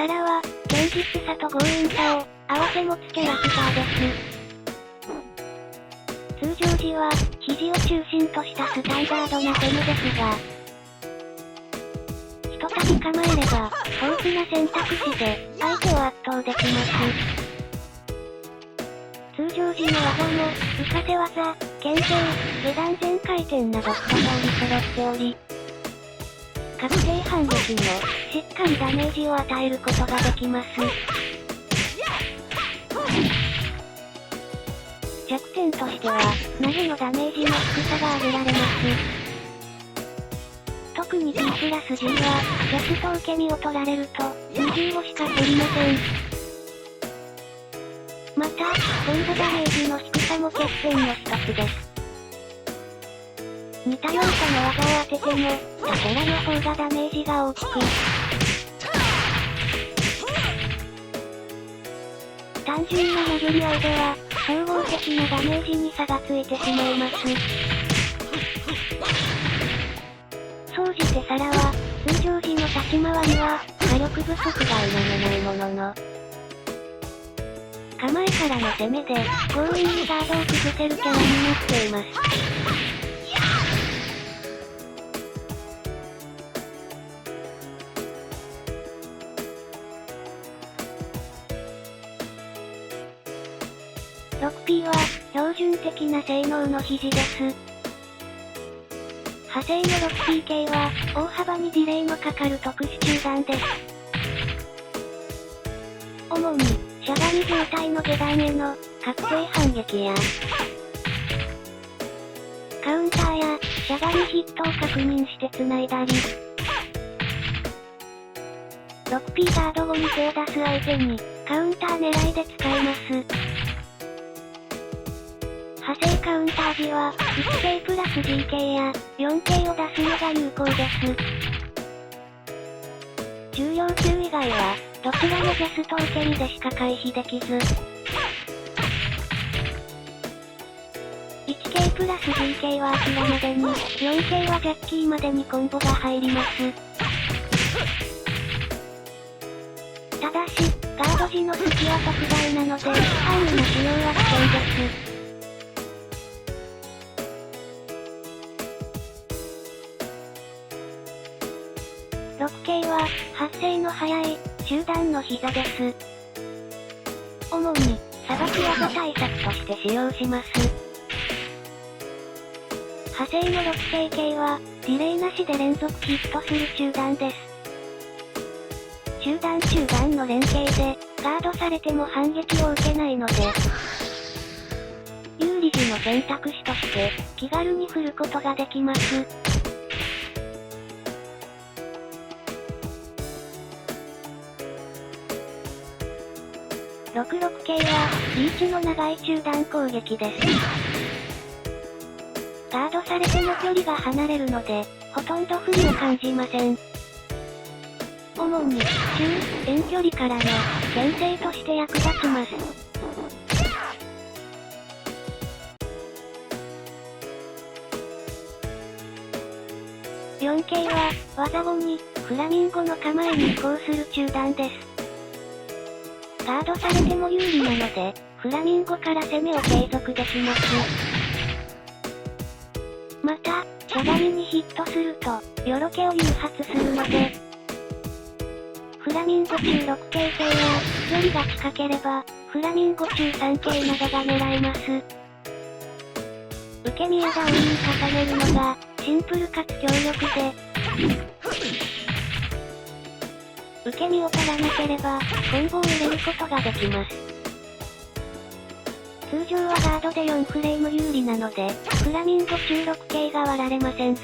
サラは、堅実さと強引さを、併せ持つキャラクターです。通常時は、肘を中心としたスタンダードな攻めですが、ひとたび構えれば、豊富な選択肢で、相手を圧倒できます。通常時の技も、浮かせ技、牽制、下段全回転など2通り揃っており、確定反撃も、しっかりダメージを与えることができます。弱点としては、投げのダメージの低さが挙げられます。特に P+G は、ジャスト受け身を取られると、20をしか取りません。また、コンボダメージの低さも欠点の一つです。似た要素の技を当てても、他キャラの方がダメージが大きく、単純な殴り合いでは、総合的なダメージに差がついてしまいます。総じてサラは、通常時の立ち回りは、火力不足が否めないものの、構えからの攻めで、強引にガードを崩せるキャラになっています。6P は、標準的な性能の肘です。派生の 6P 系は、大幅にディレイのかかる特殊中段です。主に、しゃがみ状態の下段への、確定反撃や、カウンターや、しゃがみヒットを確認して繋いだり、6P ガード後に手を出す相手に、カウンター狙いで使えます。派生カウンター時は、1K プラス GK や 4K を出すのが有効です。重量級以外は、どちらもジャスト受け身でしか回避できず、1K プラス GK はアキラまでに、4K はジャッキーまでにコンボが入ります。ただし、ガード時の隙は特大なので、範囲の使用は危険です。6K は、発生の早い、中段の膝です。主に、さばき技対策として使用します。派生の 6K 系は、ディレイなしで連続ヒットする中段です。中段中段の連携で、ガードされても反撃を受けないので、有利時の選択肢として、気軽に振ることができます。66系は、リーチの長い中段攻撃です。ガードされても距離が離れるので、ほとんど不利を感じません。主に、中、遠距離からの、牽制として役立ちます。4K は、技後に、フラミンゴの構えに移行する中段です。ガードされても有利なので、フラミンゴから攻めを継続できます。また、しゃがみにヒットすると、よろけを誘発するので、フラミンゴ中 6K 系や、距離が近ければ、フラミンゴ中 3K などが狙えます。受け身やダウンに重ねるのが、シンプルかつ強力で、受け身を取らなければ、コンボを入れることができます。通常はガードで4フレーム有利なので、フラミンゴ中 6K が割られませんが、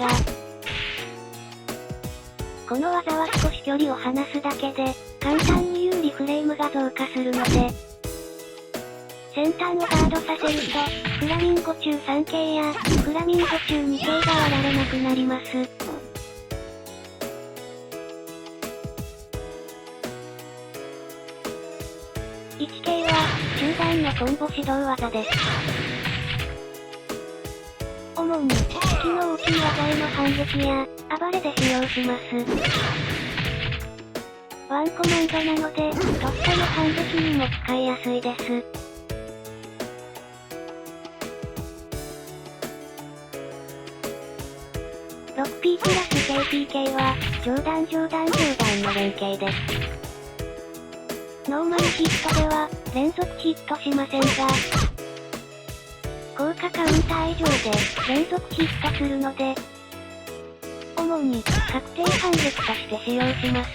この技は少し距離を離すだけで、簡単に有利フレームが増加するので、先端をガードさせると、フラミンゴ中 3K や、フラミンゴ中 2K が割られなくなります。1K は、中段のコンボ指導技です。主に、隙の大きい技への反撃や、暴れで使用します。ワンコマンドなので、とっさの反撃にも使いやすいです。6P プラス KPK は、上段の連携です。ノーマルヒットでは、連続ヒットしませんが、効果カウンター以上で、連続ヒットするので、主に、確定反撃として使用します。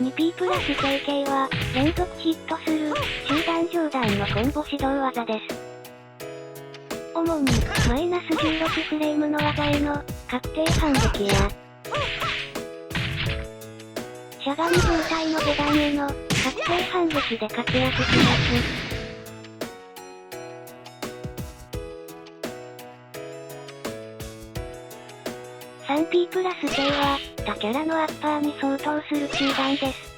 2P プラス KK は、連続ヒットする、中段のコンボ指導技です。主に、マイナス16フレームの技への、確定反撃や、しゃがみ状態の下段への、確定反撃で活躍します。3P プラス K は、他キャラのアッパーに相当する中段です。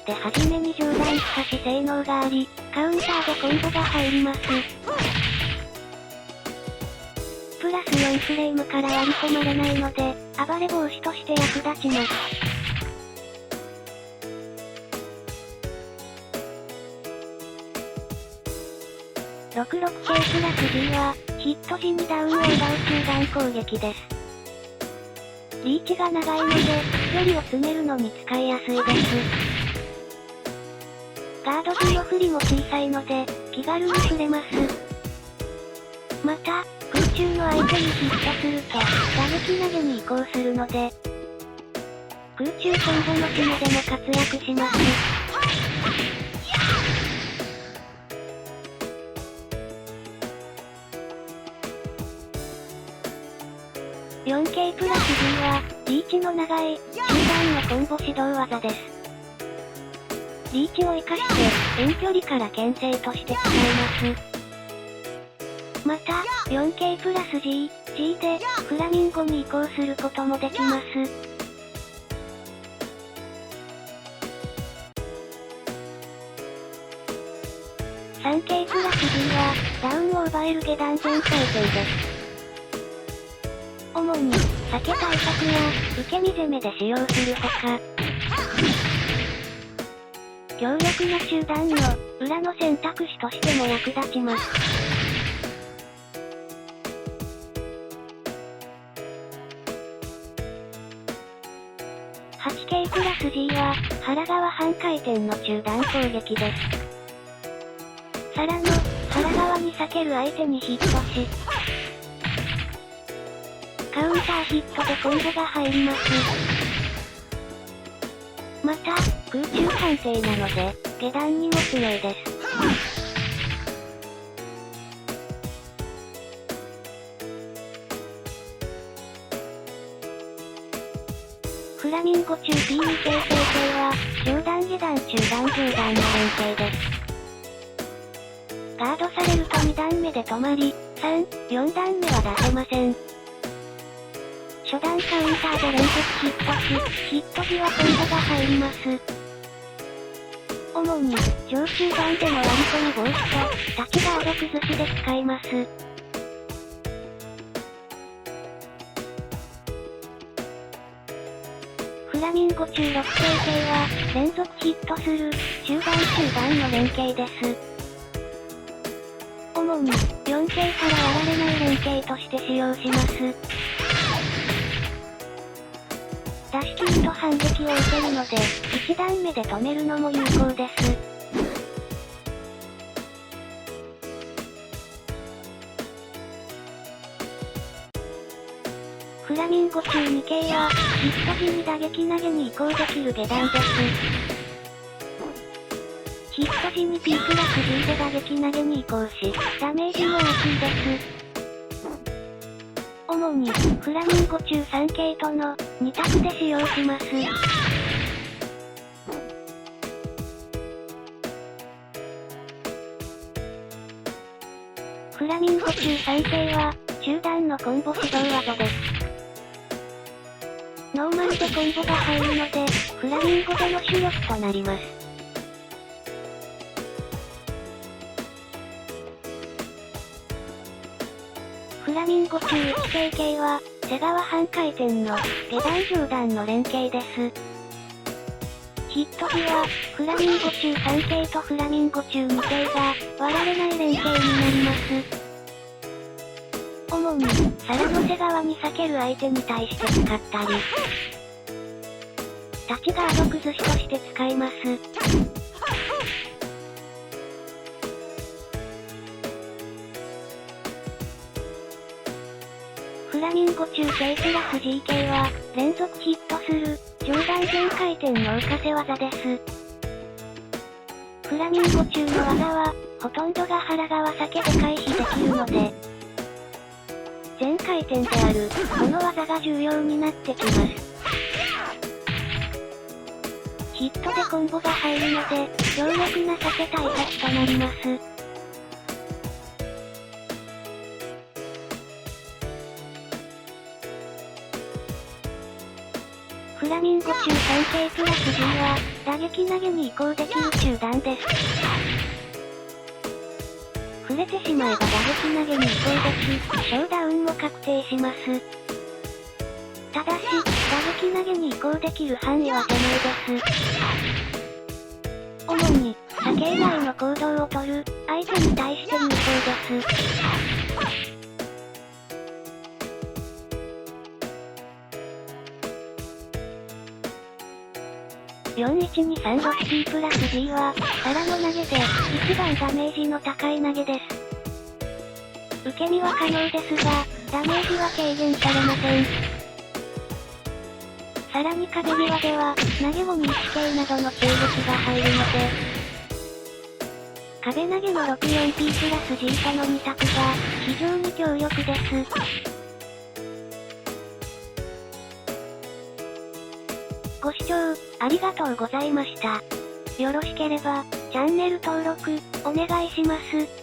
で、はじめに上段しかし性能があり、カウンターでコンボが入ります。プラス4フレームから割り込まれないので、暴れ防止として役立ちます。66K プラス G は、ヒット時にダウンを奪う中段攻撃です。リーチが長いので、距離を詰めるのに使いやすいです。ガード時の振りも小さいので、気軽に振れます。また、空中の相手にヒットすると、打撃投げに移行するので、空中コンボの決めでも活躍します。4K プラス G は、リーチの長い、中段のコンボ指導技です。リーチを活かして、遠距離から牽制として使えます。また、4K プラス G で、フラミンゴに移行することもできます。3K プラス G は、ダウンを奪える下段全回転です。主に、避け対策や、受け身攻めで使用するほか、強力な中段の、裏の選択肢としても役立ちます。8K プラス G は、腹側半回転の中段攻撃です。さらの、腹側に避ける相手にヒットし、カウンターヒットでコンボが入ります。また、空中判定なので、下段にも強いです。フラミンゴ中 P2 系成形は、上段下段中段上段の連携です。ガードされると2段目で止まり、3、4段目は出せません。初段カウンターで連続ヒットし、ヒット時はコンボが入ります。主に、上中段での割り込み防止と、立ちガード崩しで使います。フラミンゴ中6系系は、連続ヒットする、中段の連携です。主に、4系から割られない連携として使用します。出し切ると反撃を受けるので、1段目で止めるのも有効です。フラミンゴ中2系は、ヒット時に打撃投げに移行できる下段です。ヒット時に P プラス G で打撃投げに移行し、ダメージも大きいです。主に、フラミンゴ中3系との2択で使用します。フラミンゴ中3系は、中段のコンボ指導技です。ノーマルでコンボが入るので、フラミンゴでの主力となります。フララミンゴ中 1KK は、背側半回転の下段上段の連携です。ヒット時は、フラミンゴ中 3K とフラミンゴ中 2K が割られない連携になります。主に、皿の背側に避ける相手に対して使ったり、立ちガード崩しとして使います。フラミンゴ中 K プラス GK は、連続ヒットする、上段全回転の浮かせ技です。フラミンゴ中の技は、ほとんどが腹側避けで回避できるので、全回転である、この技が重要になってきます。ヒットでコンボが入るので、強力な避け対策となります。フラミンゴ中 3K プラス G は、打撃投げに移行できる中段です。触れてしまえば打撃投げに移行でき、小ダウンも確定します。ただし、打撃投げに移行できる範囲は狭いです。主に、射程内の行動をとる、相手に対して有効です。4123-6T プラス G は、皿の投げで、一番ダメージの高い投げです。受け身は可能ですが、ダメージは軽減されません。さらに壁際では、投げ後に 1K などの注撃が入るので、壁投げの 64P プラス G との2択が、非常に強力です。ご視聴、ありがとうございました。よろしければ、チャンネル登録、お願いします。